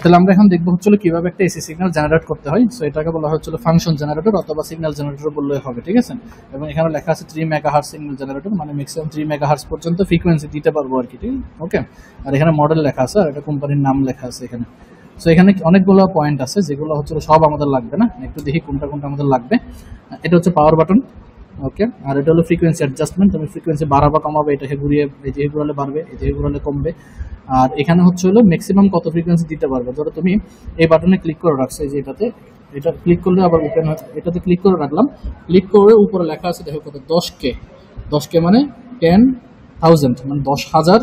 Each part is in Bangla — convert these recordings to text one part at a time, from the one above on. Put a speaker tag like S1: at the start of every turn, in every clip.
S1: তাহলে আমরা এখন দেখবো হচ্ছে কিভাবে একটা এসি সিগন্যাল জেনারেট করতে হয়। সো এটাকে বলা হচ্ছে ফাংশন জেনারেটর অথবা সিগন্যাল জেনারেটর বললেই হবে, ঠিক আছে। এবং এখানে লেখা আছে 3 মেগাহার্টজ সিগন্যাল জেনারেটর, মানে ম্যাক্সিমাম 3 মেগাহার্টজ পর্যন্ত ফ্রিকোয়েন্সি দিতে পারবো আর কি, ঠিক ওকে। আর এখানে মডেল লেখা আছে আর এটা কোম্পানির নাম লেখা আছে এখানে। সো এখানে অনেকগুলো পয়েন্ট আছে যেগুলো হচ্ছে সব আমাদের লাগবে না, একটু দেখি কোনটা কোনটা আমাদের লাগবে। এটা হচ্ছে পাওয়ার বাটন, ওকে। আর এটা হলো ফ্রিকোয়েন্সি অ্যাডজাস্টমেন্ট, তুমি ফ্রিকোয়েন্সি বাড়াবা কমাবে, এটাকে ঘুরিয়ে এই যে ঘুরালে বাড়বে, এই যে ঘুরালে কমবে। আর এখানে হচ্ছে হলো ম্যাক্সিমাম কত ফ্রিকোয়েন্সি দিতে পারবে। ধরো তুমি এই বাটনে ক্লিক করে রাখছো, এই যে এটাতে, এটা ক্লিক করলে আবার ওপেন হয়, এটাতে ক্লিক করে রাখলাম, ক্লিক করে উপরে লেখা আছে দেখো কত 10K, 10K মানে 10,000, মানে 10,000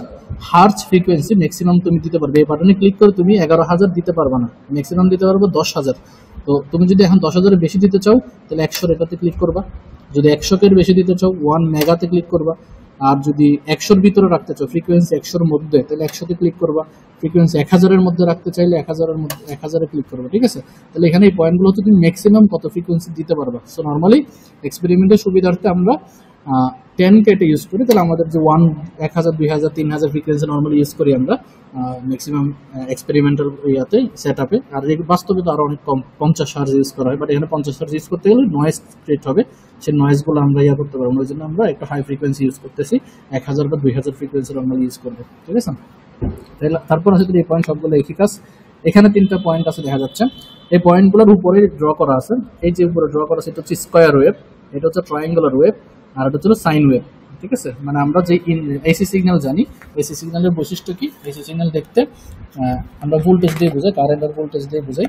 S1: হার্জ ফ্রিকোয়েন্সি ম্যাক্সিমাম তুমি দিতে পারবে। এই বাটনে ক্লিক করে তুমি 11,000 দিতে পারবে না, ম্যাক্সিমাম দিতে পারবো 10,000। তো তুমি যদি এখন 10,000-এর বেশি দিতে চাও তাহলে 100 এটাতে ক্লিক করবা, যদি 100K বেশি দিতে চাও 1 মেগাতে ক্লিক করবা। আর যদি 100-র ভিতরে রাখতে চাও ফ্রিকোয়েন্সি 100-র মধ্যে তাহলে 100-তে ক্লিক করবা। ফ্রিকোয়েন্সি 1000-এর মধ্যে রাখতে চাইলে 1000-এর মধ্যে 1000-এ ক্লিক করবা, ঠিক আছে। তাহলে এখানে এই পয়েন্টগুলো হচ্ছে তুমি ম্যাক্সিমাম কত ফ্রিকোয়েন্সি দিতে পারবা। সো নর্মালি এক্সপেরিমেন্টের সুবিধার্থে আমরা 10K ইউজ করি, তাহলে আমাদের যে 1000, 2000, 3000 ফ্রিকোয়েন্সি নর্মালি ইউজ করি আমরা ম্যাক্সিমাম এক্সপেরিমেন্টাল ইয়াতে সেট আপে। আর বাস্তবে তো আরো অনেক কম 50 হার্জ ইউজ করা হয়, বাট এখানে 50 হার্জ ইউজ করতে গেলে নয়েজ ক্রিয়েট হবে, সেই নয়েজগুলো আমরা করতে পারবো। ওই জন্য আমরা একটা হাই ফ্রিকোয়েন্সি ইউজ করতেছি, 1000 বা 2000 ফ্রিকোয়েন্সি আমরা ইউজ করবো, ঠিক আছে। তারপর আছে এই পয়েন্ট সবগুলো একই কাজ। এখানে 3টা পয়েন্ট আছে দেখা যাচ্ছে, এই পয়েন্টগুলোর উপরে ড্র করা আছে, এই যে উপরে ড্র করা আছে এটা হচ্ছে স্কোয়ার ওয়েভ, এটা হচ্ছে ট্রায়াঙ্গুলার ওয়েভ, আর এটা হচ্ছে সাইন ওয়েভ, ঠিক আছে। মানে আমরা যে এসি সিগন্যাল জানি, এসি সিগন্যালের বৈশিষ্ট্য কি, এসি সিগন্যাল দেখতে আমরা ভোল্টেজ দিয়ে বোঝাই, কারেন্ট আর ভোল্টেজ দিয়ে বোঝাই।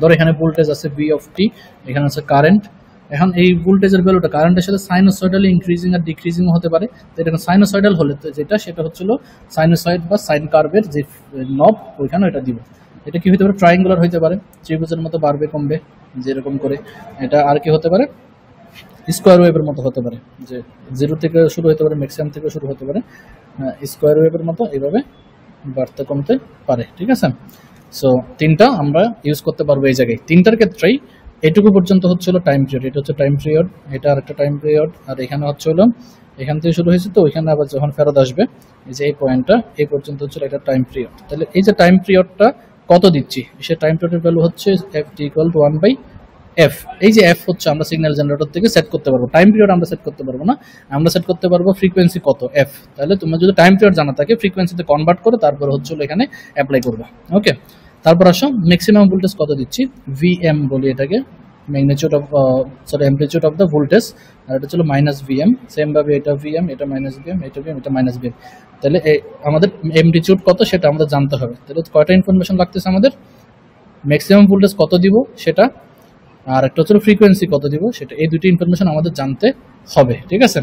S1: ধর এখানে ভোল্টেজ আছে ভি অফ টি, এখানে আছে কারেন্ট। এখন এই ভোল্টেজের ভ্যালুটা কারেন্টের সাথে সাইনোসয়েডালি ইনক্রিজিং আর ডিক্রিজিং হতে পারে। তো এটা সাইনোসয়েডাল হলে যেটা সেটা হচ্ছিল সাইনোসয়েড বা সাইন কার্ভের যে নব, ওইখানে এটা দিব। এটা কি হতে পারে, ট্রায়াঙ্গুলার হতে পারে, ত্রিভুজের মতো বাড়বে কমবে যেরকম করে। এটা আর কি হতে পারে, স্কোয়ার ওয়েভের মতো হতে পারে, যে 0 থেকে শুরু হতে পারে, ম্যাক্সিমাম থেকে শুরু হতে পারে, স্কোয়ার ওয়েভের মতো এইভাবে বাড়তে কমতে পারে, ঠিক আছে। সো 3টা আমরা ইউজ করতে পারবো এই জায়গায়। 3টার ক্ষেত্রেই এটুকু পর্যন্ত হচ্ছিল টাইম পিরিয়ড, এটা হচ্ছে টাইম পিরিয়ড, এটা আরেকটা টাইম পিরিয়ড, আর এখানে হচ্ছে হলো এখান থেকে শুরু হয়েছে, তো ওইখানে আবার যখন ফেরত আসবে এই যে এই পয়েন্টটা, এই পর্যন্ত হচ্ছিল একটা টাইম পিরিয়ড। তাহলে এই যে টাইম পিরিয়ডটা কত দিচ্ছি, সে টাইম পিরিয়ডের ভ্যালু হচ্ছে f=1/f। এই যে f হচ্ছে আমরা সিগন্যাল জেনারেটর থেকে সেট করতে পারবো, টাইম পিরিয়ড আমরা সেট করতে পারবো না, আমরা সেট করতে পারবো ফ্রিকোয়েন্সি কত f। তাহলে তোমরা যদি টাইম পিরিয়ড জানা থাকে ফ্রিকোয়েন্সিতে কনভার্ট করে তারপর হচ্ছে এখানে অ্যাপ্লাই করবে, ওকে। তারপর আসো ম্যাক্সিমাম ভোল্টেজ কত দিচ্ছি, vm বলি এটাকে, magnitude of amplitude of the voltage, আর এটা ছিল -vm। সেম ভাবে এটা vm, এটা -vm, এটা vm, এটা -vm। তাহলে আমাদের অ্যামপ্লিটিউড কত সেটা আমাদের জানতে হবে। তাহলে কয়টা ইনফরমেশন লাগতেছে আমাদের, ম্যাক্সিমাম ভোল্টেজ কত দিব সেটা, আর একটা হচ্ছে ফ্রিকোয়েন্সি কত দিব সেটা, এই দুটি ইনফরমেশন আমাদের জানতে হবে, ঠিক আছে।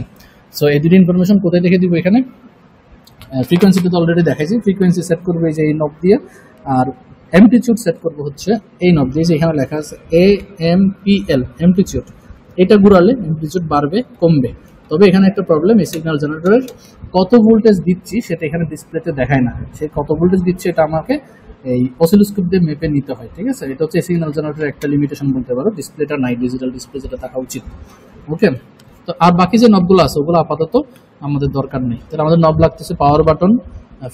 S1: সো এই দুটি ইনফরমেশন কোথায় লিখে দিব, এখানে ফ্রিকোয়েন্সিটা তো অলরেডি দেখাইছি, ফ্রিকোয়েন্সি সেট করবো এই যে এই নব দিয়ে, আর অ্যামপ্লিটিউড সেট করবো হচ্ছে এই নব দিয়ে, যে এখানে লেখা আছে AMPL অ্যামপ্লিটিউড। এটা ঘুরালে অ্যামপ্লিটিউড বাড়বে কমবে। তবে এখানে একটা প্রবলেম, এই সিগন্যাল জেনারেটরের কত ভোল্টেজ দিচ্ছি সেটা এখানে ডিসপ্লেতে দেখায় না, সে কত ভোল্টেজ দিচ্ছে এটা আমাকে এই অসিলোস্কোপ দিয়ে মেপে নিতে হয়, ঠিক আছে। এটা হচ্ছে সিগন্যাল জেনারেটরের একটা লিমিটেশন বলতে পারো, ডিসপ্লেটা নাই, ডিজিটাল ডিসপ্লে যেটা থাকা উচিত, ওকে। তো আর বাকি যে নবগুলো আছে ওগুলো আপাতত আমাদের দরকার নেই। তাহলে আমাদের নব লাগতেছে power button,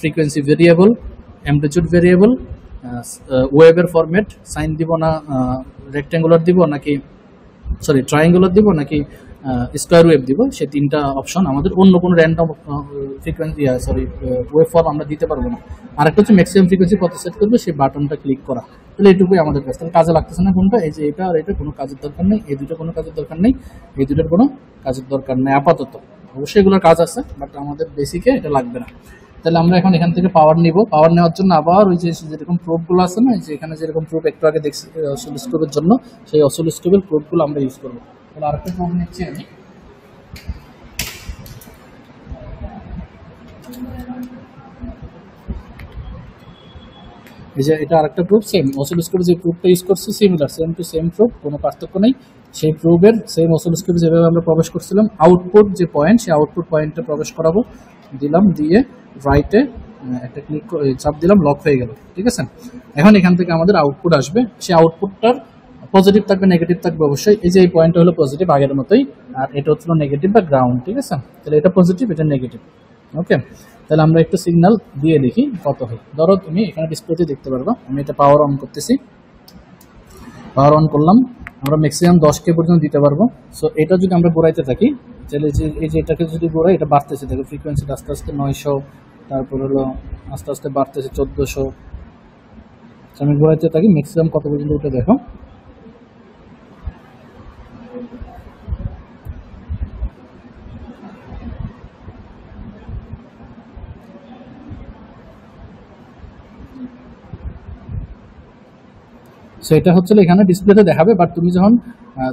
S1: frequency variable, amplitude variable, ওয়েভের ফরম্যাট, সাইন দিব না রেক্ট্যাঙ্গুলার দিব নাকি ট্রায়াঙ্গুলার দিব নাকি স্কোয়ার ওয়েভ দিব, সেই 3টা অপশন আমাদের। অন্য কোনো র্যান্ডম ফ্রিকোয়েন্সি ওয়েভ ফর্ম আমরা দিতে পারবো না। আরেকটা হচ্ছে ম্যাক্সিমাম ফ্রিকোয়েন্সি কত সেট করবে সেই বাটনটা ক্লিক করা। তাহলে এটুকুই আমাদের কাজ। তাহলে কাজে লাগতেছে না কোনটা, এই যে এটা আর এটা কোনো কাজের দরকার নেই, এই দুটো কোনো কাজের দরকার নেই, এই দুটোর কোনো কাজের দরকার নেই আপাতত। অবশ্যই এগুলোর কাজ আছে, বাট আমাদের বেসিকে এটা লাগবে না। তাহলে আমরা এখন এখান থেকে পাওয়ার নিব, পাওয়ার নেওয়ার জন্য আবার ওই যে যেরকম প্রোবগুলো আছে না, যে এখানে যেরকম প্রোব একটু আগে দেখছি অসিলোস্কোপের জন্য, সেই অসিলোস্কোপের প্রোবগুলো আমরা ইউজ করবো। তাহলে আরেকটা প্রোব নিচ্ছি আমি, এই যে এটা আরেকটা প্রুফ, সেম অসিলোস্কোপে যে প্রুফটা ইউজ করছি similar, same to same proof, কোনো পার্থক্য নেই। সেই প্রুফের সেম অসিলোস্কোপে যেভাবে আমরা প্রবেশ করছিলাম, আউটপুট যে পয়েন্ট সেই আউটপুট পয়েন্টে প্রবেশ করাবো, দিলাম, দিয়ে রাইটে একটা ক্লিক চাপ দিলাম, লক হয়ে গেল, ঠিক আছে। এখন এখান থেকে আমাদের আউটপুট আসবে, সেই আউটপুটটার পজিটিভ থাকবে নেগেটিভ থাকবে অবশ্যই। এই যে এই পয়েন্টটা হলো পজিটিভ আগের মতোই, আর এটা হচ্ছিল নেগেটিভ বা গ্রাউন্ড, ঠিক আছে। তাহলে এটা পজিটিভ, এটা নেগেটিভ, ওকে। তাহলে আমরা একটু সিগন্যাল দিয়ে দেখি কত হয়। ধরো তুমি এখানে ডিসপ্লেতে দেখতে পারবা, আমি এটা পাওয়ার অন করতেছি, পাওয়ার অন করলাম, আমরা ম্যাক্সিমাম 10K পর্যন্ত দিতে পারবো। সো এটা যদি আমরা ঘোরাইতে থাকি তাহলে এই যে এটাকে যদি ঘোরাই, এটা বাড়তেছে, দেখো ফ্রিকোয়েন্সিটা আস্তে আস্তে 900, তারপর হলো আস্তে আস্তে বাড়তেছে 1400। আমি ঘোরাইতে থাকি, ম্যাক্সিমাম কত পর্যন্ত উঠে দেখো। সো এটা হচ্ছে এখানে ডিসপ্লেতে দেখাবে, বাট তুমি যখন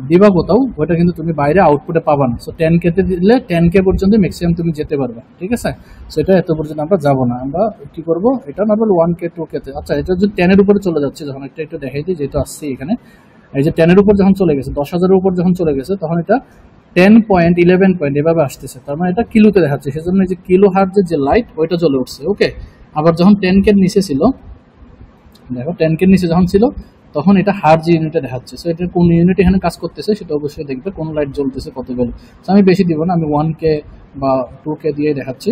S1: দিবা কোথাও ওটা কিন্তু তুমি বাইরে আউটপুটে পাবা না। সো 10K তে দিলে 10K পর্যন্ত ম্যাক্সিমাম তুমি যেতে পারবে, ঠিক আছে। সো এটা এত পর্যন্ত আমরা যাবো না, আমরা কি করব, এটা নর্মাল 1K 2K তে। আচ্ছা, এটা যদি 10 এর উপরে চলে যাচ্ছে, যখন একটু দেখাই দিই, যেহেতু আসছে এখানে, এই যে 10 এর উপর যখন চলে গেছে, 10,000 এর উপর যখন চলে গেছে, তখন এটা 10.11 পয়েন্ট এভাবে আসতেছে, তার মানে এটা কিলোতে দেখাচ্ছে। সেজন্য এই যে কিলো হার্টজের যে লাইট ওইটা জ্বলে উঠছে, ওকে। আবার যখন 10K এর নিচে ছিল, দেখো 10K এর নিচে যখন ছিল তখন এটা হার্জ ইউনিটে দেখাচ্ছে। সো এটা কোন ইউনিট এখানে কাজ করতেছে সেটা অবশ্যই দেখবে, কোন লাইট জ্বলতেছে কত ভ্যালু। সো আমি বেশি দিব না, আমি 1K বা 2K দিয়ে দেখাচ্ছি।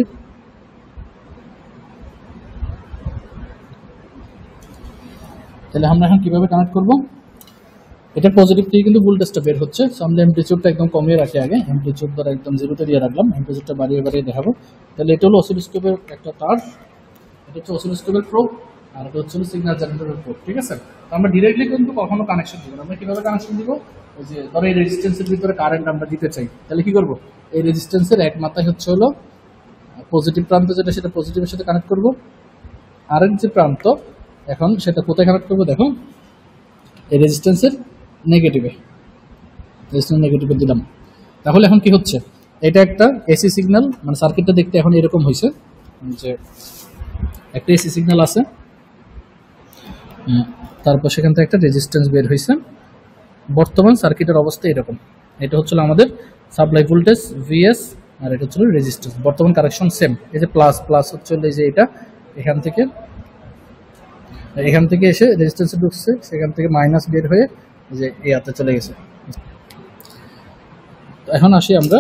S1: তাহলে আমরা এখন কিভাবে কানেক্ট করব, এটা পজিটিভ থেকে কিন্তু ভোল্টেজটা বের হচ্ছে। সো আমরা অ্যাম্পলিটিউডটা একদম কমিয়ে রাখি, আগে অ্যাম্পলিটিউড ধরে একদম 0 তে দিয়ে রাখলাম, অ্যাম্পলিটিউডটা বাড়িয়ে বাড়িয়ে দেখাবো। তাহলে এটা হলো অসিলোস্কোপের একটা তার, এটা হচ্ছে অসিলোস্কোপের প্রোব, আর এটা হচ্ছে সিগন্যাল জেনারেটরের প্রোব, ঠিক আছে। তো আমরা ডিরেক্টলি কিন্তু কখনো কানেকশন দিব না। আমরা কিভাবে কানেকশন দিব, ওই যে ধরো এই রেজিস্ট্যান্সের ভিতরে কারেন্ট আমরা দিতে চাই, তাহলে কি করব, এই রেজিস্ট্যান্সের এক মাথায় হচ্ছে হলো পজিটিভ প্রান্ত, যেটা সেটা পজিটিভের সাথে কানেক্ট করব। আরেক যে প্রান্ত এখন সেটা কোথায় কানেক্ট করব, দেখো এই রেজিস্ট্যান্সের নেগেটিভে, রেজিস্ট্যান্স নেগেটিভে দিলাম। তাহলে এখন কি হচ্ছে, এটা একটা এসি সিগন্যাল, মানে সার্কিটটা দেখতে এখন এরকম হয়েছে যে একটা এসি সিগন্যাল আছে, তারপর সেখান থেকে একটা রেজিস্ট্যান্স বের হয়েছে। বর্তমান সার্কিটের অবস্থা এরকম, এটা হচ্ছে আমাদের সাপ্লাই ভোল্টেজ ভিএস, আর এটা হচ্ছে রেজিস্ট্যান্স। বর্তমান কারেকশন সেম, এই যে প্লাস প্লাস হচ্ছে এই যে এটা এখান থেকে এসে রেজিস্ট্যান্সে ঢুকছে, সেখান থেকে মাইনাস বের হয়ে যে ইয়াতে চলে গেছে। এখন আসি আমরা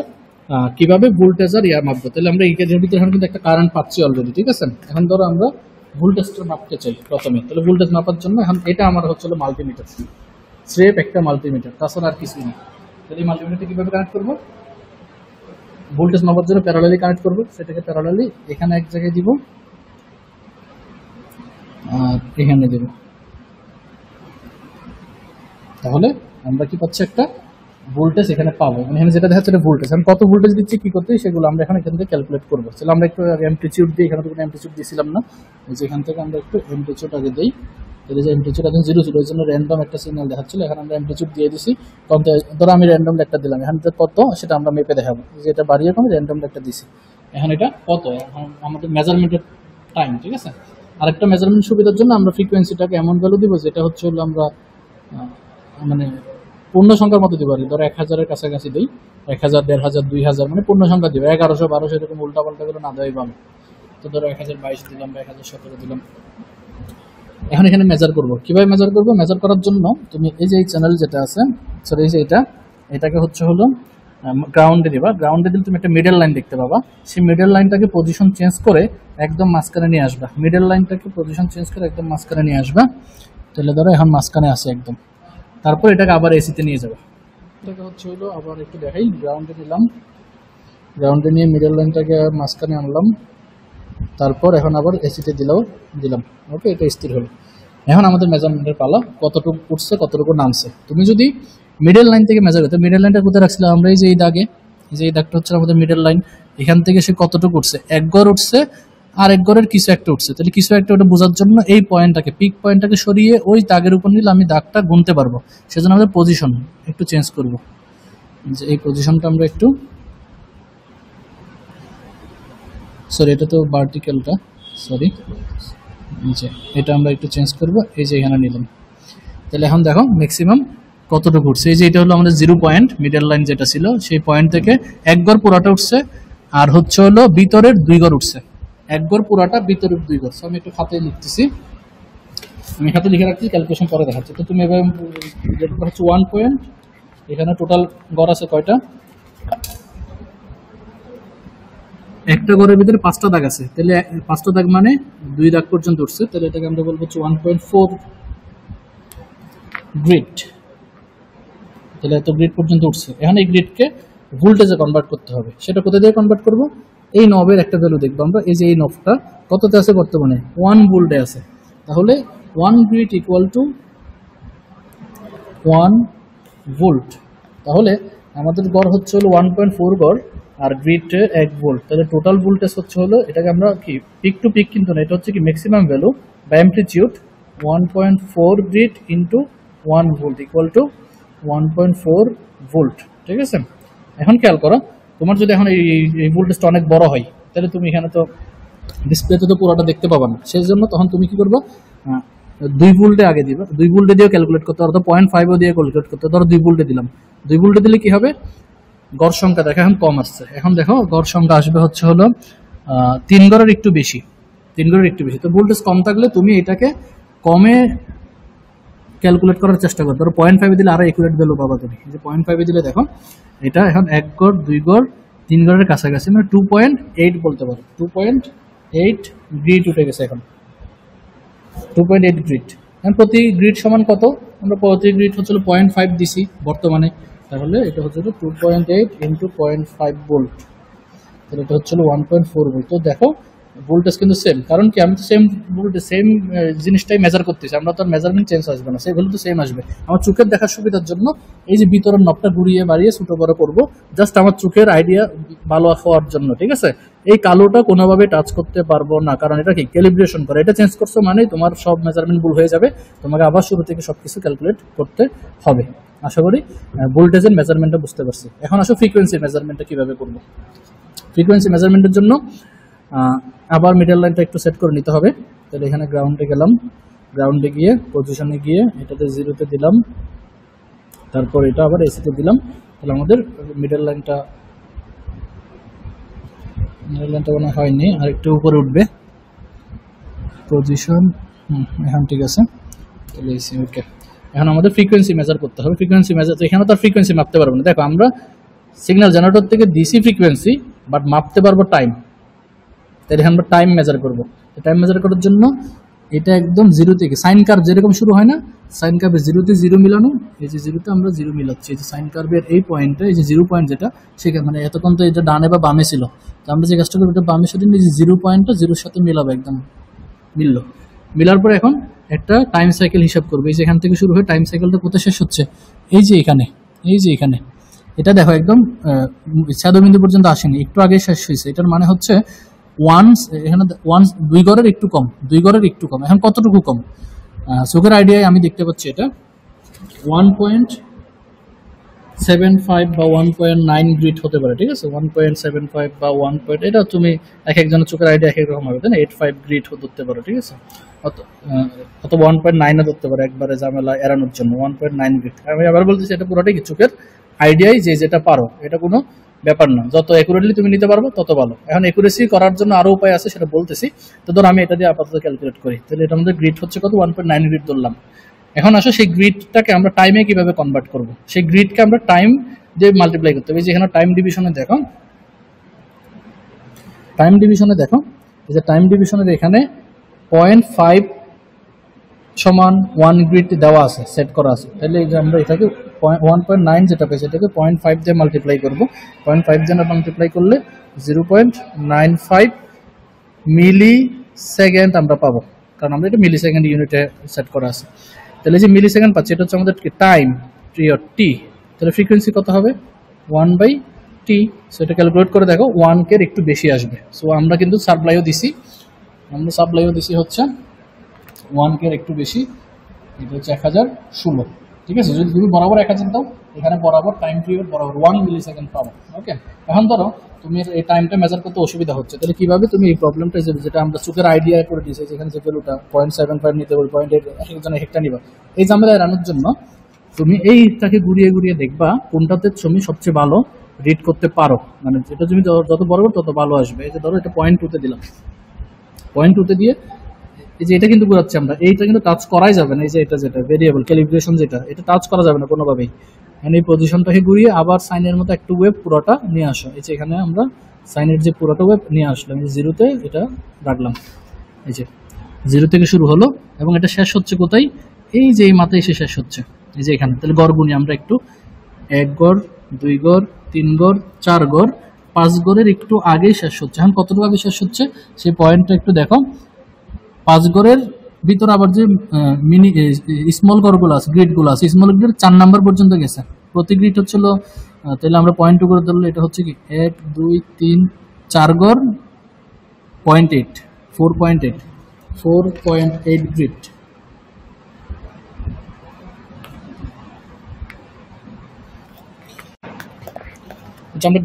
S1: কিভাবে ভোল্টেজ আর ইয়া মাপবো। তাহলে আমরা এই কেজের ভিতরে এখন কিন্তু একটা কারেন্ট পাচ্ছি অলরেডি, ঠিক আছে। এখন ধরো আমরা ভোল্টেজটা মাপতে চাই প্রথমে, তাহলে ভোল্টেজ মাপার জন্য এখন এটা আমার হচ্ছে মাল্টিমিটার, স্রেফ একটা মাল্টিমিটার, তাছাড়া আর কিছুই না। তাহলে এই মাল্টিমিটারটা কিভাবে কানেক্ট করবো, ভোল্টেজ মাপার জন্য প্যারালালি কানেক্ট করবো, সেটাকে প্যারালালি এখানে এক জায়গায় দিব আর এখানে দেব। তাহলে আমরা কি পাচ্ছি, একটা ভোল্টেজ এখানে পাবো, মানে এখানে যেটা দেখাচ্ছে এটা ভোল্টেজ। আমি কত ভোল্টেজ দিচ্ছি কি করতে, সেগুলো আমরা এখন এখান থেকে ক্যালকুলেট করবো। তাহলে আমরা একটু অ্যাম্পলিটিউড দিই, এখানে তো কোনো অ্যাম্পলিটিউড দিয়েছিলাম না, যেখান থেকে আমরা একটু অ্যাম্পলিটিউড আগে দিই। তাহলে যে অ্যাম্পলিটিউড এখন 0 ছিল, ওই জন্য র্যান্ডম একটা সিগন্যাল দেখাচ্ছিল, এখন আমরা অ্যাম্পলিটিউড দিয়ে দিছি। ধরো আমি র্যান্ডম একটা দিলাম, এখান থেকে কত সেটা আমরা মেপে দেখাবো, যে এটা বাড়িয়ে কমে র্যান্ডম একটা দিছি। এখন এটা কত, এখন আমাদের মেজারমেন্টের টাইম, ঠিক আছে। আরেকটা মেজারমেন্ট সুবিধার জন্য আমরা ফ্রিকোয়েন্সিটাকে এমন ভ্যালু দিব যেটা হচ্ছে হলো আমরা মানে পূর্ণ সংখ্যার মতো দিব আর কি। ধরো 1000-এর কাছাকাছি দিই, 1000, 1500, 2000, মানে পূর্ণ সংখ্যা দিব। 1100, 1200 এরকম উল্টা পাল্টা করে না দেওয়াই ভালো। তো ধরো 1022 দিলাম বা 1017 দিলাম। এখন এখানে মেজার করব, কিভাবে মেজার করব, মেজার করার জন্য তুমি এই যে এই চ্যানেল যেটা আছে, সরি এই যে এটাকে হচ্ছে হলো গ্রাউন্ডে দিবা। গ্রাউন্ডে দিলে তুমি একটা মিডল লাইন দেখতে পাবা, সেই মিডল লাইনটাকে পজিশন চেঞ্জ করে একদম মাঝখানে নিয়ে আসবা। মিডল লাইনটাকে পজিশন চেঞ্জ করে একদম মাঝখানে নিয়ে আসবা। তাহলে ধরো এখন মাঝখানে আছে একদম, তারপর এটাকে আবার এসিতে নিয়ে যাবে। এটাকে হচ্ছে হলো আবার একটু দেখাই, গ্রাউন্ডে নিলাম, গ্রাউন্ডে নিয়ে মিডল লাইনটাকে মাঝখানে আনলাম, তারপর এখন আবার এসিতে দিলাম। ওকে, এটা স্থির হলো। এখন আমাদের মেজারমেন্টের পালা, কতটুকু উঠছে কতটুকু নামছে। তুমি যদি মিডল লাইন থেকে মেজার করতে, মিডল লাইনটা কোথায় রাখছিলাম আমরা, এই যে এই দাগে, যে এই দাগটা হচ্ছে আমাদের মিডল লাইন। এখান থেকে সে কতটুকু উঠছে, 1 গড় উঠছে আর 1 গড়ের কিছু একটা উঠছে। তাহলে কিছু একটা ওটা বোঝার জন্য এই পয়েন্টটাকে, পিক পয়েন্টটাকে সরিয়ে ওই দাগের উপর নিলে আমি দাগটা গুনতে পারবো। সেজন্য আমাদের পজিশন একটু চেঞ্জ করব, যে এই পজিশনটা আমরা একটু, সরি এটা তো ভার্টিক্যালটা, সরি যে এটা আমরা একটু চেঞ্জ করব, এই যে এখানে নিলাম। তাহলে এখন দেখো ম্যাক্সিমাম কতটুকু উঠছে, এই যে এটা হলো আমাদের 0 পয়েন্ট, মিডল লাইন যেটা ছিল সেই পয়েন্ট থেকে 1 গড় পুরাটা উঠছে, আর হচ্ছে হলো ভিতরের 2 গড় উঠছে। 1 গড় পুরাটা, ভিতরের 2 গড়। আমি একটু খাতায় লিখতেছি, আমি খাতে লিখে রাখছি, ক্যালকুলেশন করে দেখাচ্ছি। তো তুমি এবার যেটা হচ্ছে 1 পয়েন্ট, এখানে টোটাল গড় আছে কয়টা, একটা ঘরের ভিতরে 5টা দাগ আছে, তাহলে 5টা দাগ মানে 2 দাগ পর্যন্ত উঠছে, তাহলে এটাকে আমরা বলবো 1.4 গ্রিড। তাহলে এত গ্রিড পর্যন্ত উঠছে। এখন এই গ্রিডকে ভোল্টেজে কনভার্ট করতে হবে। সেটা কোথা দিয়ে কনভার্ট করব? এই নবের একটা ভ্যালু দেখবো আমরা, এই যে এই নবটা কততে আছে বর্তমানে 1 ভোল্টে আছে। তাহলে 1 গ্রিড ইকুয়াল টু 1 ভোল্ট। তাহলে আমাদের গড় হচ্ছে হলো 1.4 গড়, আর গ্রিড 1 ভোল্ট। তাহলে টোটাল ভোল্টেজ হচ্ছে হলো, এটাকে আমরা কি পিক টু পিক কিন্তু না, এটা হচ্ছে কি ম্যাক্সিমাম ভ্যালু বা amplitude 1.4 grid into 1 volt equal to 1.4 volt. ঠিক আছে, এখন খেয়াল করো, তোমার যদি এখন এই ভোল্টেজটা অনেক বড় হয়, তাহলে তুমি এখানে তো ডিসপ্লেতে তো পুরোটা দেখতে পাবা না। সেই জন্য তখন তুমি কি করবা, 2 ভোল্টে আগে দিবা, 2 ভোল্টে দিয়েও ক্যালকুলেট করতে, অর্থাৎ 0.5 দিয়ে ক্যালকুলেট করতে। ধরো 2 ভোল্টে দিলাম, 2 ভোল্টে দিলে কি হবে, গড় সংখ্যা দেখো এখন কম আসছে। এখন দেখো গড় সংখ্যা আসবে হচ্ছে হলো 3 গড়ের একটু বেশি, 3 গড়ের একটু বেশি। তো ভোল্টেজ কম থাকলে তুমি এটাকে কমে ক্যালকুলেট করার চেষ্টা করো। ধরো 0.5 দিলে আরো একুরেট ভ্যালু পাবা তুমি। যে 0.5 দিলে দেখো এটা এখন 1 গড়, 2 গড়, 3 গড়ের কাছাকাছি, মানে 2.8 বলতে পারো। 2.8 গ্রিড উঠে গেছে এখন, 2.8 গ্রিড। এখন প্রতি গ্রিড সমান কত? আমরা প্রতি গ্রিড হচ্ছে 0.5 দিছি বর্তমানে, তাহলে এটা হচ্ছে 2.8 ইন্টু 0.5 ভোল্ট, তাহলে এটা হচ্ছে 1.4 ভোল্ট। তো দেখো ভোল্টেজ কিন্তু সেম, কারণ কি আমি তো সেম ভোল্টেজ সেম জিনিসটাই মেজার করতেছি, আমরা তো মেজারমেন্ট চেঞ্জ আসবে না, সেই ভ্যালু তো সেম আসবে। আমার চোখের দেখার সুবিধার জন্য এই যে ভিতরের নবটা ঘুরিয়ে বাড়িয়ে ছোট বড় করবো, জাস্ট আমার চোখের আইডিয়া ভালো হওয়ার জন্য। ঠিক আছে, এই কালোটা কোনোভাবে টাচ করতে পারবো না, কারণ এটা কি ক্যালিব্রেশন করে, এটা চেঞ্জ করছো মানে তোমার সব মেজারমেন্ট ভুল হয়ে যাবে, তোমাকে আবার শুরু থেকে সবকিছু ক্যালকুলেট করতে হবে। আশা করি ভোল্টেজের মেজারমেন্টটা বুঝতে পারছি। এখন আসো ফ্রিকোয়েন্সির মেজারমেন্টটা কিভাবে করবো। ফ্রিকোয়েন্সি মেজারমেন্টের জন্য আবার মিডল লাইনটা একটু সেট করে নিতে হবে। তাহলে এখানে গ্রাউন্ডে গেলাম, গ্রাউন্ডে গিয়ে পজিশনে গিয়ে এটাতে 0-তে দিলাম, তারপর এটা আবার এসিতে দিলাম। তাহলে আমাদের মিডল লাইনটা মনে হয়নি, আর একটু উপরে উঠবে পজিশন। এখন ঠিক আছে, তাহলে এসি ওকে। এখন আমাদের ফ্রিকোয়েন্সি মেজার করতে হবে। ফ্রিকোয়েন্সি মেজার, এখানে তো আর ফ্রিকোয়েন্সি মাপতে পারবো না। দেখো আমরা সিগন্যাল জেনারেটর থেকে দিছি ফ্রিকোয়েন্সি, বাট মাপতে পারবো টাইম। তাহলে আমরা টাইম মেজার করবো। টাইম মেজার করার জন্য এটা একদম 0 থেকে, সাইন কার্ভ যেরকম শুরু হয় না, সাইন কার্ভে 0-তে 0 মিলানো, এই যে 0-তে আমরা 0 মিলাচ্ছি, এই যে সাইন কার্ভের এই পয়েন্টে, এই যে 0 পয়েন্ট যেটা সেখানে, মানে এতক্ষণ তো এটা ডানে বা বামে ছিল, তো আমরা যে কাজটা করবো এটা বামে সাথে এই যে 0 পয়েন্টটা 0-র সাথে মিলাবো, একদম মিললো। মিলার পরে এখন একটা টাইম সাইকেল হিসাব করবো। এই যে এখান থেকে শুরু হয়ে টাইম সাইকেলটা কোথায় শেষ হচ্ছে, এই যে এখানে, এই যে এখানে। এটা দেখো একদম শ্যাদোবিন্দু পর্যন্ত আসেনি, একটু আগে শেষ হয়েছে। এটার মানে হচ্ছে ওয়ান্স, এখানে ওয়ান্স 2 গড়ের একটু কম, 2 গড়ের একটু কম। এখন কতটুকু কম? চোখের আইডিয়ায় আমি দেখতে পাচ্ছি এটা 1.75 বা 1.9 গ্রিড হতে পারে। ঠিক আছে, 1.75 বা 1. এটা তুমি এক একজনের চোখের আইডিয়া এক এক রকম হবে, তাই না? 85 গ্রিড ধরতে পারো। ঠিক আছে, অথবা 1.9 ধরতে পারো, একবারে ঝামেলা এড়ানোর জন্য 1.9 গ্রিড। আমি আবার বলতেছি এটা পুরোটাই কি চোখের আইডিয়াই, যে যেটা পারো, এটা কোনো ব্যাপার না। যত অ্যাকুরেটলি তুমি নিতে পারবো তত ভালো। এখন অ্যাকুরেসি করার জন্য আরো উপায় আছে, সেটা বলতেছি। তো ধর আমি এটা দিয়ে আপাতত ক্যালকুলেট করি, তাহলে এটা আমাদের গ্রিড হচ্ছে কত, 1.9 গ্রিড ধরলাম। এখন আসো সেই গ্রিডটাকে আমরা টাইমে কিভাবে কনভার্ট করব। সেই গ্রিডকে আমরা টাইম দিয়ে মাল্টিপ্লাই করতে হবে। যেখানে টাইম ডিভিশনে দেখো, টাইম ডিভিশনে দেখো, এই যে টাইম ডিভিশনের এখানে 0.5 সমান 1 গ্রিড দেওয়া আছে, সেট করা আছে। তাহলে এই যে আমরা এটাকে 1.9 যেটা পেয়েছি এটাকে 0.5 দিয়ে মাল্টিপ্লাই করবো। 0.5 দিয়ে মাল্টিপ্লাই করলে 0.95 মিলি সেকেন্ড আমরা পাবো, কারণ আমরা এটা মিলি সেকেন্ড ইউনিটে সেট করা আছে। তাহলে যে মিলি সেকেন্ড পাচ্ছি, এটা হচ্ছে আমাদের টাইম পিরিয়ড টি। তাহলে ফ্রিকোয়েন্সি কত হবে, 1/t। সো এটা ক্যালকুলেট করে দেখো 1 কে একটু বেশি আসবে। সো আমরা কিন্তু সাপ্লাইও দিছি, হচ্ছে 1 কে একটু বেশি, এটা হচ্ছে 1016। ঠিক আছে, যদি তুমি বরাবর 1000 দাও, এখানে বরাবর টাইম পিরিয়ড বরাবর 1 মিলি সেকেন্ড পাবো। ওকে, এখন ধরো তুমি এই টাইমটা মেজার করতে অসুবিধা হচ্ছে, তাহলে কিভাবে তুমি এই প্রবলেমটা, যেটা আমরা চোখের আইডিয়া করে দিয়েছি, যেখানে যে ভ্যালুটা 0.75 নিতে পারি, 0.8 একজন একটা নিবা, এই ঝামেলা এড়ানোর জন্য তুমি এইটাকে ঘুরিয়ে ঘুরিয়ে দেখবা কোনটাতে তুমি সবচেয়ে ভালো রিড করতে পারো, মানে যেটা তুমি যত বরাবর তত ভালো আসবে। এই যে ধরো এটা 0.2-তে দিলাম, 0.2-তে দিয়ে এই যে এটা কিন্তু ঘুরাচ্ছি আমরা, এইটা কিন্তু টাচ করাই যাবে না। এই যে এটা যেটা ভেরিয়েবল ক্যালিব্রেশন, যেটা এটা টাচ করা যাবে না কোনোভাবেই। এই পজিশনটাকে ঘুরিয়ে আবার সাইনের মতো একটু ওয়েভ পুরোটা নিয়ে আসো। এই যে এখানে আমরা সাইনের যে পুরোটা ওয়েভ নিয়ে আসলাম, জিরোতে এটা রাখলাম, এই যে জিরো থেকে শুরু হলো এবং এটা শেষ হচ্ছে কোথায়, এই যে এই মাথায় এসে শেষ হচ্ছে এই যে এখানে। তাহলে গড় গুণি আমরা একটু, 1 গড় 2 গড় 3 গড় 4 গড় 5 গড়ের একটু আগেই শেষ হচ্ছে। এখন কতটুকু আগে শেষ হচ্ছে সেই পয়েন্টটা একটু দেখো। 5 গড়ের ভিতর আবার যে মিনি স্মল গড়গুলো আছে, গ্রিডগুলো আছে, স্মল গ্রিড 4 নাম্বার পর্যন্ত গেছে। প্রতি গ্রিড হচ্ছিল, তাহলে আমরা 0.2 করে ধরলে এটা হচ্ছে কি 1 2 3 4 গড় 0.8 4.8 গ্রিড। আমরা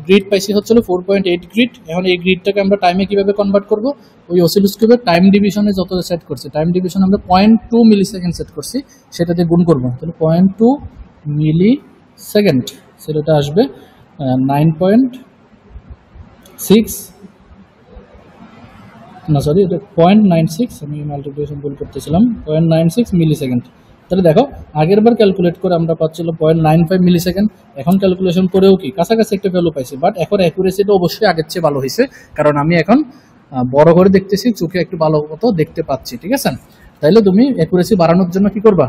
S1: গ্রিড পাইছি হচ্ছিল 4.8 গ্রিড। এখন এই গ্রিডটাকে আমরা টাইমে কিভাবে কনভার্ট করব, ওই অসিলোস্কোপের টাইম ডিভিশনে যত সেট করছি, টাইম ডিভিশন আমরা 0.2 মিলি সেকেন্ড সেট করছি, সেটাতে গুণ করব। তাহলে 0.2 মিলি সেকেন্ড, সেটা আসবে 9.6, না সরি এটা 0.96, আমি মাল্টিপ্লিকেশন ভুল করতেছিলাম, 0.96 মিলি সেকেন্ড। তাহলে দেখো আগের বার ক্যালকুলেট করে আমরা পাচ্ছিল 0.95 মিলি সেকেন্ড, এখন ক্যালকুলেশন করেও কি কাছাকাছি একটা ভ্যালু পাইছি, বাট এখন অ্যাকুরেসিটা অবশ্যই আগের চেয়ে ভালো হয়েছে, কারণ আমি এখন বড় করে দেখতেছি, চোখে একটু ভালো মতো দেখতে পাচ্ছি, ঠিক আছে। তাইলে তুমি অ্যাকুরেসি বাড়ানোর জন্য কি করবা,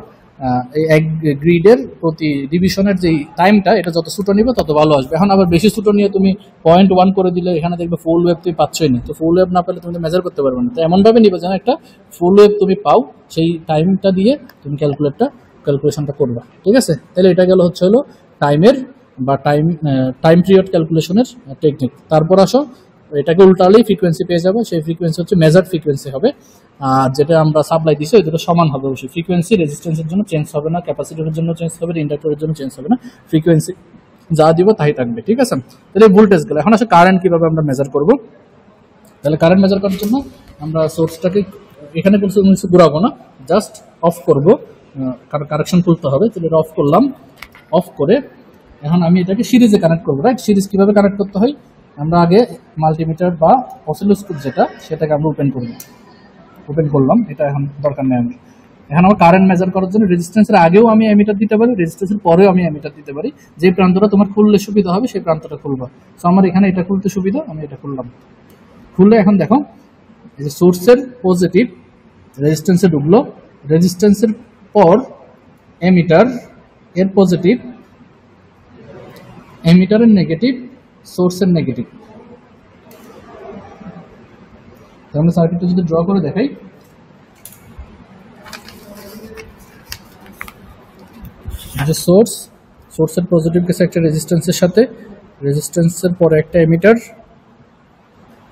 S1: এই এক গ্রিডের প্রতি ডিভিশনের যে টাইমটা এটা যত ছোটো নিবে তত ভালো আসবে। এখন আবার বেশি ছোটো নিয়ে তুমি 0.1 করে দিলে এখানে দেখবে ফুল ওয়েভ তুমি পাচ্ছই না, তো ফুল ওয়েভ না পেলে তুমি মেজার করতে পারবে না। তো এমনভাবে নিবে যেন একটা ফুল ওয়েভ তুমি পাও, সেই টাইমটা দিয়ে তুমি ক্যালকুলেশনটা করবা, ঠিক আছে। তাহলে এটা গেল হচ্ছে হলো টাইমের বা টাইম পিরিয়ড ক্যালকুলেশনের টেকনিক। তারপর আসো এটাকে উল্টালেই ফ্রিকোয়েন্সি পেয়ে যাবে, সেই ফ্রিকোয়েন্সি হচ্ছে মেজার্ড ফ্রিকোয়েন্সি হবে, আর যেটা আমরা সাপ্লাই দিছি ওই দুটো সমান হবে অবশ্যই। ফ্রিকোয়েন্সি রেজিস্ট্যান্সের জন্য চেঞ্জ হবে না, ক্যাপাসিটরের জন্য চেঞ্জ হবে না, ইন্ডাক্টরের জন্য চেঞ্জ হবে না, ফ্রিকোয়েন্সি যা দিব তাই থাকবে, ঠিক আছে। তাহলে ভোল্টেজ গেল। এখন আসলে কারেন্ট কিভাবে আমরা মেজার করব। তাহলে কারেন্ট মেজার করার জন্য আমরা সোর্সটাকে এখানে কিছু ঘুরাবো না, জাস্ট অফ করব, কারণ কারেকশন তুলতে হবে। তাহলে এটা অফ করলাম, অফ করে এখন আমি এটাকে সিরিজে কানেক্ট করবো, রাইট। সিরিজ কিভাবে কানেক্ট করতে হয়, আমরা আগে মাল্টিমিটার বা অসিলোস্কোপ যেটা, সেটাকে আমরা ওপেন করলাম, এটা এখন দরকার নেই। আমি এখন আমার কারেন্ট মেজার করার জন্য রেজিস্ট্যান্সের আগেও আমি অ্যামিটার দিতে পারি, রেজিস্ট্যান্সের পরেও আমি অ্যামিটার দিতে পারি, যে প্রান্তটা তোমার খুললে সুবিধা হবে সেই প্রান্তটা খুলবা। সো আমার এখানে এটা খুলতে সুবিধা, আমি এটা খুললাম। খুললে এখন দেখো এই যে সোর্সের পজিটিভ রেজিস্ট্যান্সে ঢুকলো, রেজিস্ট্যান্সের পর অ্যামিটার এর পজিটিভ, অ্যামিটারের নেগেটিভ, সোর্সের নেগেটিভ। তাহলে সার্কিটটা যদি ড্র করে দেখাই, যে সোর্সের পজিটিভ গেছে একটা রেজিস্ট্যান্সের সাথে, রেজিস্ট্যান্সের পরে একটা এমিটার,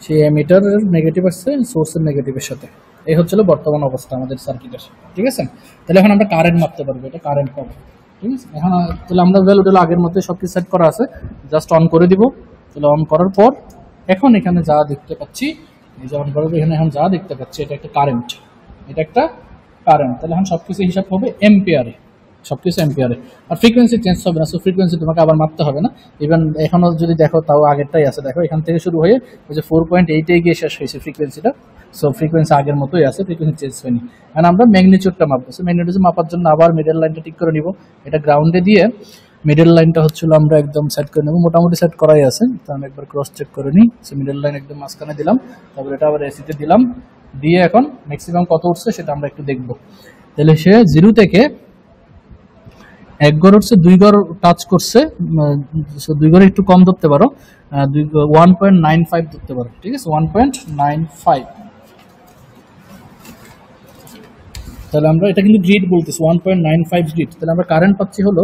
S1: সেই এমিটারের নেগেটিভ আসছে সোর্সের নেগেটিভের সাথে। এই হচ্ছিল বর্তমান অবস্থা আমাদের সার্কিটের, ঠিক আছে। তাহলে এখন আমরা কারেন্ট মাপতে পারবো, এটা কারেন্ট পাবো, ঠিক আছে। এখন তাহলে আমরা ভ্যালুটা আগের মধ্যে সব কিছু সেট করা আছে, জাস্ট অন করে দিব। তাহলে অন করার পর এখন এখানে যা দেখতে পাচ্ছি, এই যে অন করার এখানে এখন যা দেখতে পাচ্ছি এটা একটা কারেন্ট, এটা একটা কারেন্ট। তাহলে এখন সবকিছু হিসাব হবে এম্পিয়ারে, সবকিছু এম্পিয়ারে, আর ফ্রিকোয়েন্সি চেঞ্জ হবে না। সো ফ্রিকোয়েন্সি তোমাকে আবার মাপতে হবে না, ইভেন এখনও যদি দেখো তাও আগেরটাই আছে। দেখো এখান থেকে শুরু হয়ে ওই যে 4.8 গিয়ে শেষ হয়েছে ফ্রিকোয়েন্সিটা। সো ফ্রিকোয়েন্সি আগের মতোই আছে, ফ্রিকোয়েন্সি চেঞ্জ হয়নি। এখন আমরা ম্যাগনিটিউডটা মাপবো। সো ম্যাগনিটিউড মাপার জন্য আবার মিডল লাইনটা ঠিক করে নিব, এটা গ্রাউন্ডে দিয়ে মিডল লাইনটা হচ্ছিল আমরা একদম সেট করে নেব, মোটামুটি সেট করাই আছে। তো আমি একবার ক্রস চেক করে নিই। সো মিডল লাইন একদম মাঝখানে দিলাম, তারপর এটা আবার এসিতে দিলাম, দিয়ে এখন ম্যাক্সিমাম কত উঠছে সেটা আমরা একটু দেখবো। তাহলে সে 0 থেকে 1 গড় উঠছে, 2 গড় টাচ করছে, 2 গড়ে একটু কম ধরতে পারো, 1.95 ধরতে পারো, ঠিক আছে, 1.95। তাহলে আমরা এটা কিন্তু গ্রিড বলতেছি, 1.95 গ্রিড। তাহলে আমরা কারেন্ট পাচ্ছি হলো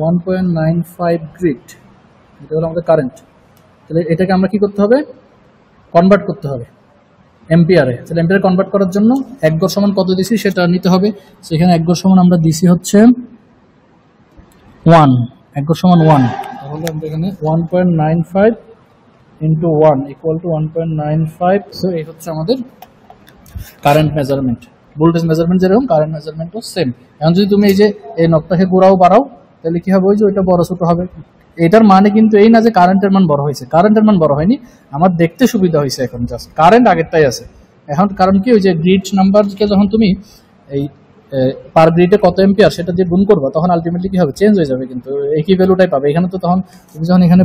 S1: 1.95 গ্রিড, এটা হলো আমাদের কারেন্ট। তাহলে এটাকে আমরা কি করতে হবে, কনভার্ট করতে হবে এম্পিয়ারে। তাহলে এম্পিয়ারে কনভার্ট করার জন্য 1 গড় সমান কত দিছি সেটা নিতে হবে। সেখানে 1 গড় সমান আমরা দিছি হচ্ছে 1, 1 গড় সমান 1। তাহলে আমরা এখানে 1.95 ইন্টু 1 ইকুয়াল টু 1.95। সো এই হচ্ছে আমাদের কারেন্ট মেজারমেন্ট। ভোল্টেজ মেজারমেন্ট যেরকম, কারেন্ট মেজারমেন্টও সেম। এখন যদি তুমি এই যে এই নকটাকে ঘোরাও বাড়াও, তাহলে কি হবে, ওই যে ওইটা বড় ছোট হবে। এটার মানে কিন্তু এই না যে কারেন্টের মান বড় হয়েছে, কারেন্টের মান বড় হয়নি, আমার দেখতে সুবিধা হয়েছে। এখন জাস্ট কারেন্ট আগেরটাই আছে। এখন কারণ কি, ওই যে গ্রিড নাম্বারকে যখন তুমি এই পার গ্রিডে কত এম্পিয়ার সেটা দিয়ে গুণ করবা, তখন আলটিমেটলি কি হবে, চেঞ্জ হয়ে যাবে, কিন্তু একই ভ্যালুটাই পাবে। এখানে তো তখন তুমি যখন এখানে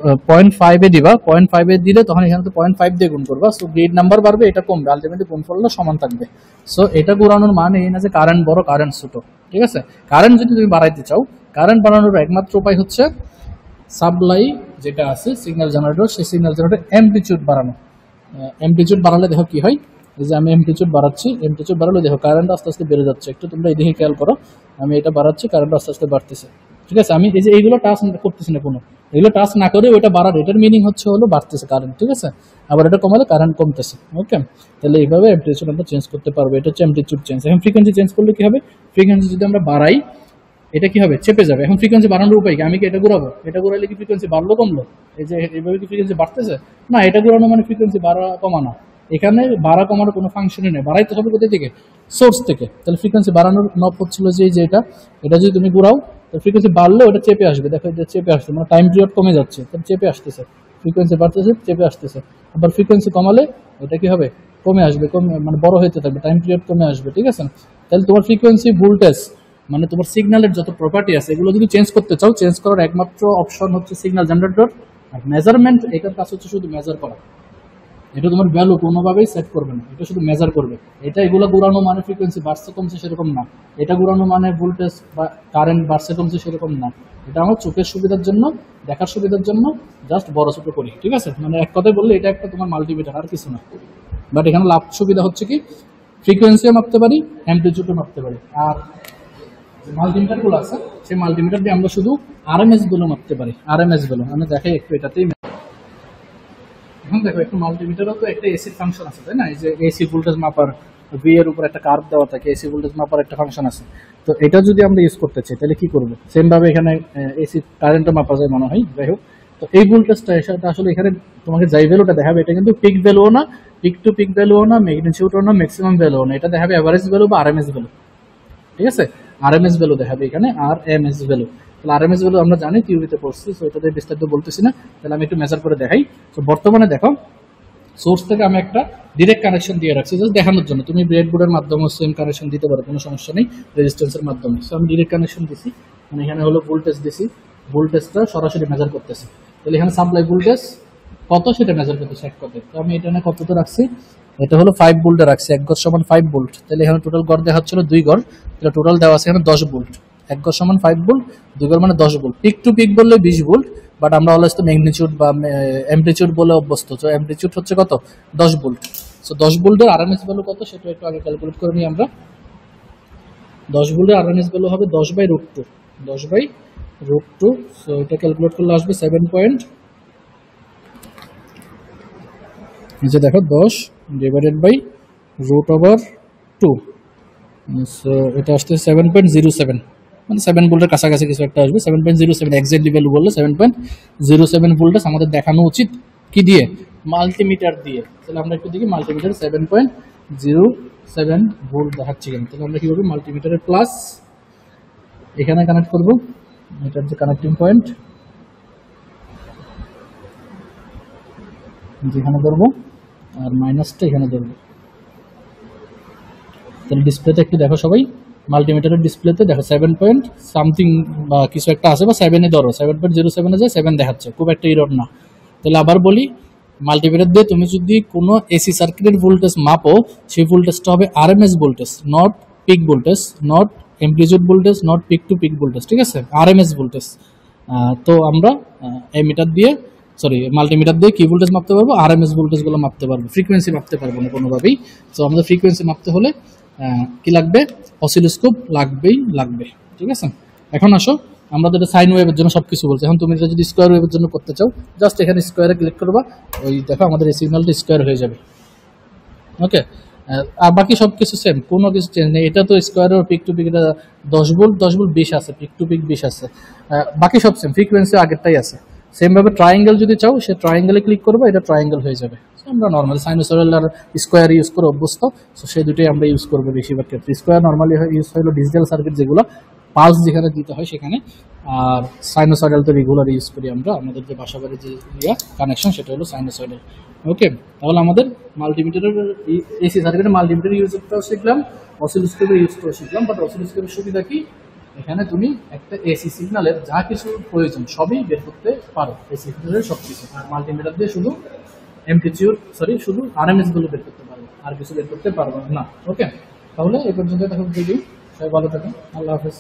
S1: 0.5 দিবা, 0.5 দিলে তখন এখানে তো 0.5 দিয়ে গুণ করবা, সো গ্রিড নাম্বার বাড়বে, এটা কমবে, আলটিমেটলি গুণফলটা সমান থাকবে। সো এটা ঘোরানোর মানে এই না যে কারেন্ট বড় কারেন্ট ছোট, ঠিক আছে। কারেন্ট যদি তুমি বাড়াইতে চাও, কারেন্ট বাড়ানোর একমাত্র উপায় হচ্ছে সাপ্লাই যেটা আছে সিগন্যাল জেনারেটর, সেই সিগন্যাল জেনারেটর অ্যামপ্লিটিউড বাড়ানো। অ্যামপ্লিটিউড বাড়ালে দেখো কি হয়, এই যে আমি অ্যামপ্লিটিউড বাড়াচ্ছি, অ্যামপ্লিটিউড বাড়ালে দেখো কারেন্ট আস্তে আস্তে বেড়ে যাচ্ছে। একটু তোমরা এই দিকে খেয়াল করো, আমি এটা বাড়াচ্ছি, কারেন্ট আস্তে আস্তে বাড়তেছে, ঠিক আছে। আমি এই যে এইগুলো টাচ করতেছি না, কোনো এগুলো টাচ না করে ওইটা বাড়ার, এটার মিনিং হচ্ছে হলো বাড়তেছে কারেন্ট, ঠিক আছে। আবার এটা কমালে কারেন্ট কমতেছে, ওকে। তাহলে এইভাবে অ্যামপ্লিটিউড আমরা চেঞ্জ করতে পারবো, এটা হচ্ছে অ্যামপ্লিটিউড চেঞ্জ। এখন ফ্রিকোয়েন্সি চেঞ্জ করলে কি হবে, ফ্রিকোয়েন্সি যদি আমরা বাড়াই এটা কি হবে, চেপে যাবে। এখন ফ্রিকোয়েন্সি বাড়ানোর উপায় কি, আমি কি এটা ঘুরাবো, এটা ঘুরাইলে কি ফ্রিকোয়েন্সি বাড়লো কমলো, এই যে এইভাবে কি ফ্রিকোয়েন্সি বাড়তেছে না, এটা ঘুরানো মানে ফ্রিকোয়েন্সি বাড়া কমানো। এখানে বাড়া কমানোর কোনো ফাংশনই নেই, বাড়াইতে হবে কোথা থেকে, সোর্স থেকে। তাহলে ফ্রিকোয়েন্সি বাড়ানোর নব হচ্ছিল যে এটা যদি তুমি ঘুরাও, তো ফ্রিকোয়েন্সি বাড়লে ওটা চেপে আসবে, দেখো এটা চেপে আসছে, মানে টাইম পিরিয়ড কমে যাচ্ছে, তাহলে চেপে আসতেছে, ফ্রিকোয়েন্সি বাড়তেছে চেপে আসতেছে। আবার ফ্রিকোয়েন্সি কমালে এটা কি হবে, কমে আসবে, কমে মানে বড় হতে থাকবে, টাইম পিরিয়ড কমে আসবে, ঠিক আছে। তাহলে তোমার ফ্রিকোয়েন্সি ভোল্টেজ মানে তোমার সিগন্যালের যত প্রপার্টি আছে এগুলো যদি চেঞ্জ করতে চাও, চেঞ্জ করার একমাত্র অপশন হচ্ছে সিগন্যাল জেনারেটর। আর মেজারমেন্ট, এটার কাজ হচ্ছে শুধু মেজার করা, এটা তোমার ভ্যালু কোনোভাবেই সেট করবে না, এটা শুধু মেজার করবে। এটা এগুলো ঘুরানো মানে ফ্রিকোয়েন্সি বাড়ছে কমছে সেরকম না, এটা ঘুরানো মানে ভোল্টেজ বা কারেন্ট বাড়ছে কমছে সেরকম না। এটা আমার চোখের সুবিধার জন্য, দেখার সুবিধার জন্য জাস্ট বড় ছোট করি, ঠিক আছে। মানে এক কথায় বললে এটা একটা তোমার মাল্টিমিটার, আর কিছু না। বাট এখানে লাভ সুবিধা হচ্ছে কি, ফ্রিকোয়েন্সিও মাপতে পারি, অ্যামপ্লিটিউডও মাপতে পারি। আর মাল্টিমিটার গুলো আছে, সেই মাল্টিমিটার দিয়ে আমরা শুধু আরএমএস গুলো মাপতে পারি, আরএমএস গুলো আমি দেখাই একটু এটাতেই। এখন দেখো একটু মাল্টিমিটারও তো একটা এসি ফাংশন আছে, তাই না, এই যে এসি ভোল্টেজ মাপার ভি এর উপর একটা কার্ভ দেওয়া থাকে, এসি ভোল্টেজ মাপার একটা ফাংশন আছে। তো এটা যদি আমরা ইউজ করতে চাই তাহলে কি করবো, সেম ভাবে এখানে এসি কারেন্টও মাপা যায় মনে হয়, যাই হোক। তো এই ভোল্টেজটা সেটা আসলে এখানে তোমাকে যাই ভ্যালুটা দেখাবে, এটা কিন্তু পিক ভ্যালুও না, পিক টু পিক ভ্যালুও না, ম্যাগনিটিউডও না, ম্যাক্সিমাম ভ্যালুও না, এটা দেখাবে এভারেজ ভ্যালু বা আরএমএস ভ্যালু, ঠিক আছে। আরএমএস ভ্যালু দেখাবে এখানে, আর এমএস ভ্যালু। তাহলে আরএমএস ভ্যালু আমরা জানি, থিওরিতে পড়ছি, সো এটাতে বিস্তারিত বলতেছি না। তাহলে আমি একটু মেজার করে দেখাই। তো বর্তমানে দেখো সোর্স থেকে আমি একটা ডিরেক্ট কানেকশন দিয়ে রাখছি জাস্ট দেখানোর জন্য, তুমি ব্রেডবোর্ডের মাধ্যমে সেম কানেকশন দিতে পারো, কোনো সমস্যা নেই, রেজিস্ট্যান্সের মাধ্যমে। সো আমি ডিরেক্ট কানেকশন দিছি, মানে এখানে হলো ভোল্টেজ দিছি, ভোল্টেজটা সরাসরি মেজার করতেছি। তাহলে এখানে সাপ্লাই ভোল্টেজ কত সেটা মেজার করতেছি এক কথায়। তো আমি এটা না কততে রাখছি, এটা হলো 5 ভোল্টে রাখছি, 1 গজ সমান 5 ভোল্ট। তাহলে এখানে টোটাল গড় দেখা হচ্ছিল 2 গড়, তাহলে টোটাল দেওয়া আছে এখানে 10 ভোল্ট। 1 গজ সমান 5 ভোল্ট, 2 গড় মানে 10 ভোল্ট। পিক টু পিক বললে 20 ভোল্ট, বাট আমরা অলওয়েজ তো ম্যাগনিটিউড বা অ্যামপ্লিটিউড বলে অভ্যস্ত, তো অ্যামপ্লিটিউড হচ্ছে কত, 10 ভোল্ট। সো 10 ভোল্টের আরএমএস ভ্যালু কত সেটা একটু আগে ক্যালকুলেট করে নিই আমরা। 10 ভোল্টের আরএমএস ভ্যালু হবে 10/√2, 10/√2। সো এটা ক্যালকুলেট করলে আসবে 7 পয়েন্ট, নিচে দেখো 10 ডিভাইডেড বাই √2, সো এটা আসছে 7.07, মানে 7 ভোল্টের কাছাকাছি কিছু একটা আসবে। 7.07 এক্স্যাক্টলি ভ্যালু বললে 7.07 ভোল্টেজ আমাদের দেখানো উচিত কি দিয়ে, মাল্টিমিটার দিয়ে। তাহলে আমরা একটু দেখি মাল্টিমিটার 7.07 ভোল্ট দেখাচ্ছি কেন। তাহলে আমরা কি করবো, মাল্টিমিটারের প্লাস এখানে কানেক্ট করবো, এটার যে কানেক্টিং পয়েন্ট যেখানে ধরবো, আর মাইনাসটা এখানে ধরবো। তাহলে ডিসপ্লেতে একটু দেখো সবাই, মাল্টিমিটারের ডিসপ্লেতে দেখো 7 পয়েন্ট সামথিং বা কিছু একটা আছে, বা 7-এ ধরো, 7.07-এ যায় 7 দেখাচ্ছে, খুব একটা ইরর না। তাহলে আবার বলি, মাল্টিমিটার দিয়ে তুমি যদি কোনো এসি সার্কিটের ভোল্টেজ মাপো, সেই ভোল্টেজটা হবে RMS voltage, not peak voltage, not amplitude voltage, not peak to peak voltage, ঠিক আছে, আরএমএস ভোল্টেজ। তো আমরা এমিটার দিয়ে মাল্টিমিটার দিয়ে কি ভোল্টেজ মাপতে পারবো, আরএমএস ভোল্টেজগুলো মাপতে পারবো, ফ্রিকোয়েন্সি মাপতে পারবো না কোনোভাবেই। তো আমাদের ফ্রিকোয়েন্সি মাপতে হলে কি লাগবে, অসিলোস্কোপ লাগবে, ঠিক আছে। এখন আসো, আমরা তো এটা সাইন ওয়েভের জন্য সবকিছু বলছি, এখন তুমি যদি স্কোয়ার ওয়েভের জন্য করতে চাও, জাস্ট এখানে স্কোয়ারে ক্লিক করবা, ওই দেখো আমাদের এই সিগন্যালটা স্কোয়ার হয়ে যাবে, ওকে। আর বাকি সব কিছু সেম, কোনো কিছু চেঞ্জ নেই। এটা তো স্কোয়ারের পিক টু পিক, এটা 10 ভোল্ট 20 আছে, পিক টু পিক 20 আছে, বাকি সব সেম, ফ্রিকোয়েন্সি আগেরটাই আছে। সেম ভাবে ট্রায়াঙ্গেল যদি চাও, সে ট্রায়াঙ্গেলে ক্লিক করবো, এটা ট্রায়াঙ্গেল হয়ে যাবে। আমরা নর্মালি সাইনোসয়েডাল আর স্কোয়ার ইউজ করে অভ্যস্ত, সো সেই দুটোই আমরা ইউজ করবো বেশিরভাগ ক্ষেত্রে। স্কোয়ার নর্মালি ইউজ হলো ডিজিটাল সার্কিট, যেগুলো পালস যেখানে দিতে হয় সেখানে, আর সাইনোসয়েডাল তো রেগুলার ইউজ করি আমরা, আমাদের যে বাসাবাড়ির যে কানেকশন সেটা হলো সাইনোসয়েডাল, ওকে। তাহলে আমাদের মাল্টিমিটারের এসি সার্কিটের মাল্টিমিটার ইউজ করতেও শিখলাম, অসিলোস্কোপের ইউজ করে শিখলাম। বাট অসিলোস্কোপের সুবিধা কি, এখানে তুমি একটা এসি সিগন্যালের যা কিছু প্রয়োজন সবই বের করতে পারো, এসি সিগন্যালের সব কিছু। আর মাল্টিমিটার দিয়ে শুধু শুধু আরএমএস গুলো বের করতে পারবো, আর কিছু বের করতে পারবো না। ওকে, তাহলে এই পর্যন্ত দেখো ভিডিও, সবাই ভালো থাকেন, আল্লাহ হাফেজ।